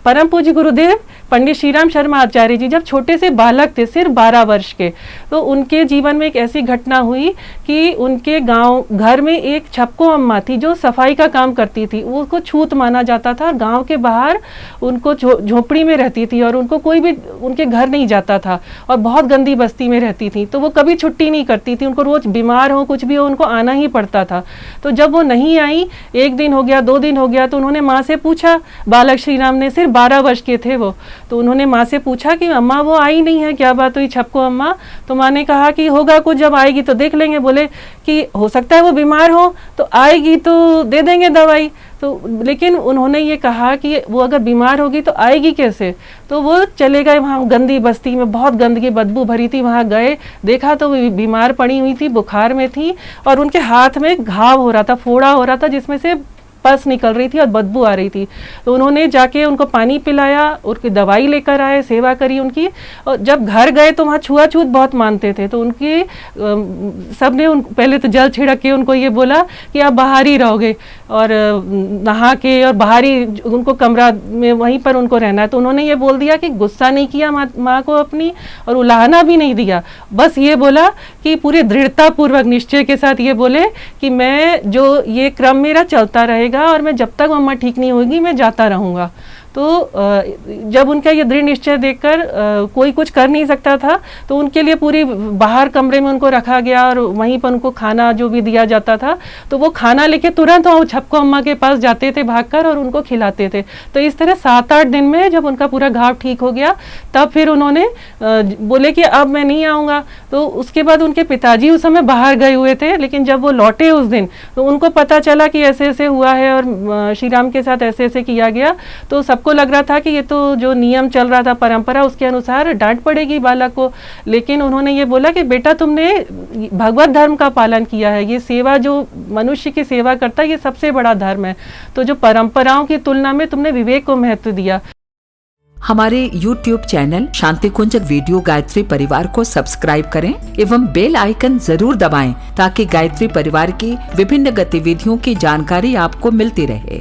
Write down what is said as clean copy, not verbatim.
परम पूज्य गुरुदेव पंडित श्रीराम शर्मा आचार्य जी जब छोटे से बालक थे, सिर्फ 12 वर्ष के, तो उनके जीवन में एक ऐसी घटना हुई कि उनके गांव घर में एक छपको अम्मा थी जो सफाई का काम करती थी। उसको छूत माना जाता था। गांव के बाहर उनको झोपड़ी में रहती थी और उनको कोई भी उनके घर नहीं जाता था और बहुत गंदी बस्ती में रहती थी। तो वो कभी छुट्टी नहीं करती थी, उनको रोज बीमार हो कुछ भी हो उनको आना ही पड़ता था। तो जब वो नहीं आई, 1 दिन हो गया, 2 दिन हो गया, तो उन्होंने माँ से पूछा, बालक श्रीराम ने, सिर्फ 12 वर्ष के थे वो, तो उन्होंने माँ से पूछा कि अम्मा वो आई नहीं है, क्या बात हुई छपको अम्मा? तो माँ ने कहा कि होगा कुछ, जब आएगी तो देख लेंगे। बोले कि हो सकता है वो बीमार हो, तो आएगी तो दे देंगे दवाई। तो लेकिन उन्होंने ये कहा कि वो अगर बीमार होगी तो आएगी कैसे? तो वो चले गए वहाँ गंदी बस्ती में, बहुत गंदगी बदबू भरी थी, वहाँ गए, देखा तो वो बीमार पड़ी हुई थी, बुखार में थी और उनके हाथ में घाव हो रहा था, फोड़ा हो रहा था जिसमें से पस निकल रही थी और बदबू आ रही थी। तो उन्होंने जाके उनको पानी पिलाया, उनकी दवाई लेकर आए, सेवा करी उनकी। और जब घर गए तो वहाँ छुआछूत बहुत मानते थे, तो उनकी सबने पहले तो जल छिड़क के उनको ये बोला कि आप बाहर ही रहोगे और नहा के और बाहर ही उनको कमरा में वहीं पर उनको रहना है। तो उन्होंने ये बोल दिया कि गुस्सा नहीं किया माँ को अपनी और उलाहना भी नहीं दिया, बस ये बोला कि पूरे दृढ़ता पूर्वक निश्चय के साथ ये बोले कि मैं जो ये क्रम मेरा चलता रहेगा और मैं जब तक मम्मा ठीक नहीं होगी मैं जाता रहूँगा। तो जब उनका ये दृढ़ निश्चय देखकर कोई कुछ कर नहीं सकता था, तो उनके लिए पूरी बाहर कमरे में उनको रखा गया और वहीं पर उनको खाना जो भी दिया जाता था, तो वो खाना लेके तुरंत वो छपको अम्मा के पास जाते थे भागकर और उनको खिलाते थे। तो इस तरह 7-8 दिन में जब उनका पूरा घाव ठीक हो गया, तब फिर उन्होंने बोले कि अब मैं नहीं आऊँगा। तो उसके बाद उनके पिताजी उस समय बाहर गए हुए थे, लेकिन जब वो लौटे उस दिन तो उनको पता चला कि ऐसे ऐसे हुआ है और श्री राम के साथ ऐसे ऐसे किया गया। तो सबको लग रहा था कि ये तो जो नियम चल रहा था परंपरा उसके अनुसार डांट पड़ेगी बालक को, लेकिन उन्होंने ये बोला कि बेटा तुमने भगवत धर्म का पालन किया है, ये सेवा जो मनुष्य की सेवा करता है ये सबसे बड़ा धर्म है। तो जो परंपराओं की तुलना में तुमने विवेक को महत्व दिया। हमारे YouTube चैनल शांति कुंज वीडियो गायत्री परिवार को सब्सक्राइब करें एवं बेल आइकन जरूर दबाएं ताकि गायत्री परिवार की विभिन्न गतिविधियों की जानकारी आपको मिलती रहे।